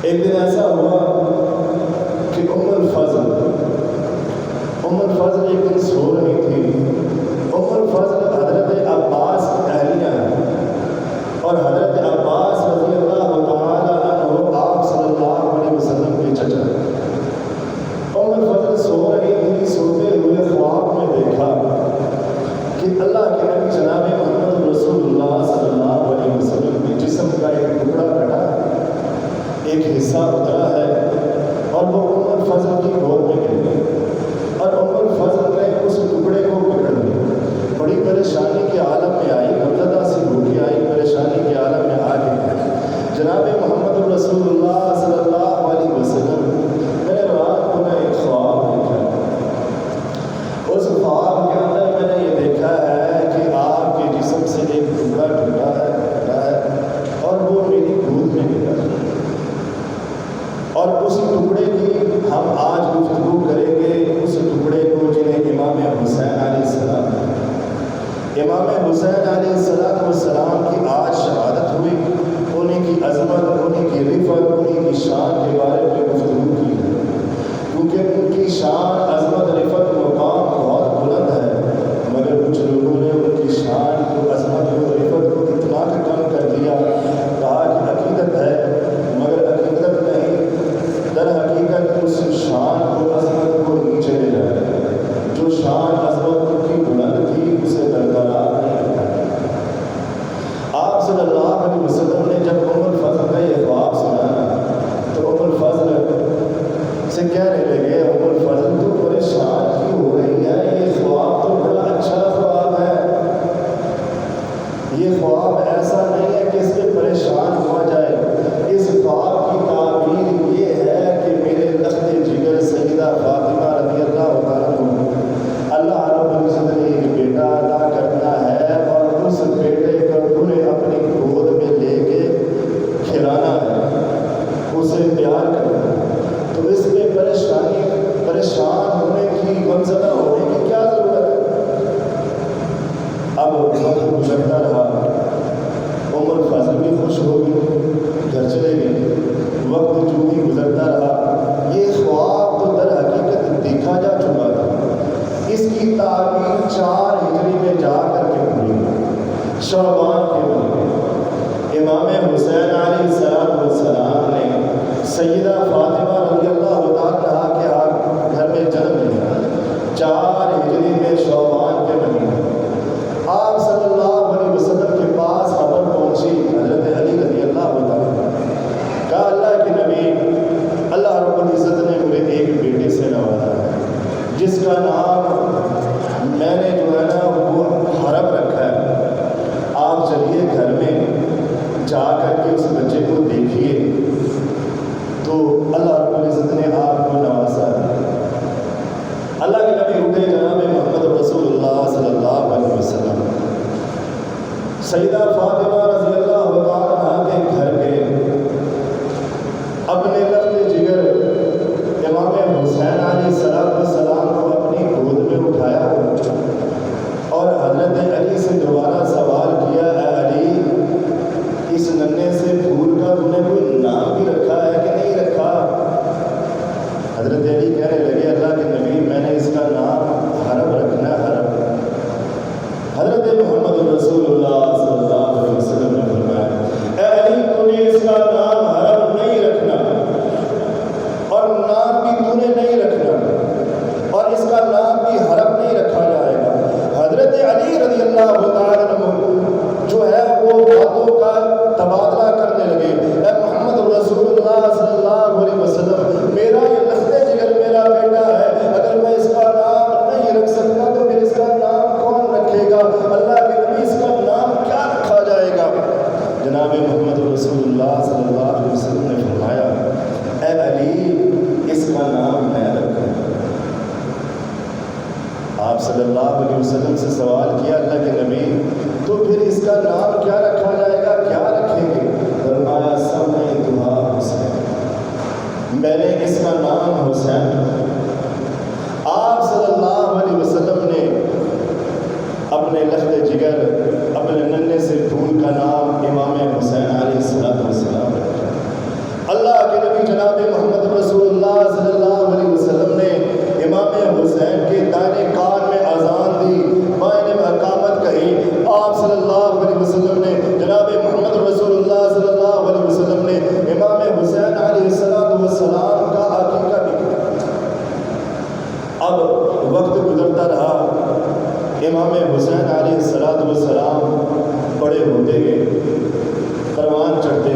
ایک دن ایسا ہوا کہ ام الفضل ایک دن سو رہی تھی. ام الفضل حضرت عباس کی اہلیہ ہے اور حضرت عباس رضی اللہ تعالی عنہ آپ صلی اللہ علیہ وسلم کے چچا. ام الفضل سو رہی تھی. سوتے ہوئے خواب میں دیکھا کہ اللہ کے نبی جناب محمد رسول اللہ صلی اللہ علیہ وسلم کے جسم کا ایک ٹکڑا کٹا، ایک حصہ اترا ہے اور وہ ام الفضل کی گود میں گر گئی اور ام الفضل نے اس ٹکڑے کو پکڑ لیا. بڑی پریشانی کے عالم میں آئی، غفلت سے بھوکی آئی، پریشانی کے عالم میں آ کے جناب محمد رسول اللہ صلی اللہ علیہ وسلم میں نے رات کو ایک خواب دیکھا. اس خواب کے اندر میں نے یہ دیکھا ہے کہ آپ کے جسم سے ایک ٹکڑا ٹوٹا ہے اور وہ میری گود میں گرا ہے. اور اس ٹکڑے کی ہم آج گفتگو کریں گے. اس ٹکڑے کو جنہیں امام حسین علیہ السلام کی آج شہادت ہوئی، انہیں کی عظمت، انہیں کی رفت، انہیں کی شان کے بارے میں گفتگو کی ہے، کیونکہ ان کی شان، عظمت، رفت، مقام بہت بلند ہے. مگر کچھ لوگوں نے ان کی شان کو، عظمت کو، رفت کو اتنا کم کر دیا، کہا کہ عقیدت ہے، مگر عقیدت نہیں، در حقیقت اس شان کو، عظمت کو نیچے لے جائے. جو شان، عظمت کی بلند تھی اسے برقرار نہیں رکھا. آپ صلی اللہ علیہ وسلم نے جب ام الفضل کا یہ خواب سنا تو ام الفضل سے کہنے لگے، ام الفضل تو پریشان کیوں ہو رہی ہے؟ یہ خواب تو بڑا اچھا خواب ہے. یہ خواب ایسا نہیں ہے کہ اس میں پریشان ہوا جائے. اس خواب کی تعبیر یہ ہے کہ میرے لخت جگر سیدہ فاطمہ رضی اللہ تعالیٰ عنہ، اللہ رب العزت نے ایک بیٹا عطا کرنا ہے اور اس بیٹے کو انہیں اپنی گود میں لے کے کھلانا ہے، اسے پیار کرنا ہے. تو اس میں پریشان ہونے کی، غمزدہ ہونے کی کیا ضرورت ہے؟ اب وقت گزرتا رہا، ام الفضل بھی خوش ہو گئی، گھر چلے گئے. وقت جو ہی گزرتا رہا، یہ خواب تو در حقیقت دیکھا جا چکا تھا. اس کی تعبیر 4 ہجری میں جا کر کے ہوئی، شعبان کے مہینے. امام حسین علیہ السلام نے سیدہ فاطمہ رضی اللہ تعالیٰ کے گھر میں جنم لیا 4 ہجری میں شعبان کے مہینے. آپ صلی اللہ علیہ وسلم کے پاس خبر پہنچی حضرت علی رضی اللہ تعالیٰ. کہا اللہ کے نبی، اللہ رب العزت نے مجھے ایک بیٹے سے نوازا ہے جس کا نام میں نے جو ہے نا وہ حرب رکھا ہے. آپ چلیے گھر میں جا کر کے اس بچے کو دیکھیے. تو اللہ رب العزت نے آپ کو نوازا ہے. اللہ کے نبی اٹھے، جناب محمد رسول اللہ صلی اللہ علیہ وسلم سیدہ فاطمہ رضی اللہ تعالیٰ کے گھر گئے. اپنے لخت جگر امام حسین علیہ السلام کو اپنی گود میں اٹھایا اور حضرت علی سے دوبارہ سوال کیا، اے علی، اس ننھے سے پھول کا تم نے کوئی نام بھی رکھا ہے کہ نہیں رکھا؟ حضرت علی کہنے لگے، اللہ کے نبی، میں نے اس کا نام حرب رکھنا ہے، حرب. حضرت محمد رسول اللہ صلی اللہ علیہ وسلم نے فرمایا، اے علی، تو نے اس کا نام حرب نہیں رکھنا اور نام بھی تو نے نہیں رکھنا اور اس کا نام بھی حرب نہیں رکھا جائے گا. حضرت علی رضی اللہ تعالیٰ عنہ جو ہے وہ باتوں کا تبادلہ کرنے لگے. اے محمد رسول اللہ صلی اللہ علیہ وسلم، میرا یہ لخت جگر میرا بیٹا ہے، اگر میں اس کا نام نہیں رکھ سکتا تو پھر اس کا نام کون رکھے گا؟ اللہ کے نبی، اس کا نام کیا رکھا جائے گا؟ جناب محمد رسول اللہ صلی اللہ علیہ وسلم نے فرمایا، اے علی، اس کا نام میں رکھوں. آپ صلی اللہ علیہ وسلم سے سوال کیا، اللہ کے نبی، تو پھر اس کا نام کیا رکھا جائے گا، کیا رکھیں گے؟ فرمایا، سمع دعا حسین، میں نے اس کا نام حسین رکھا. آپ صلی اللہ علیہ وسلم نے اپنے لخت جگر، اپنے ننھے سے پھول کا نام امام حسین علیہ السلام رکھا. اللہ کے نبی جناب محمد رسول اللہ صلی اللہ علیہ وسلم نے امام حسین کے دائیں کان میں اذان دی، بائیں میں اقامت کہی۔ آپ صلی اللہ علیہ وسلم نے جناب محمد رسول اللہ صلی اللہ علیہ وسلم نے امام حسین علیہ السلام کا عقیقہ بھی کیا۔ اب وقت گزرتا رہا، امام حسین علیہ السلام بڑے ہوتے گئے، پروان چڑھتے گئے۔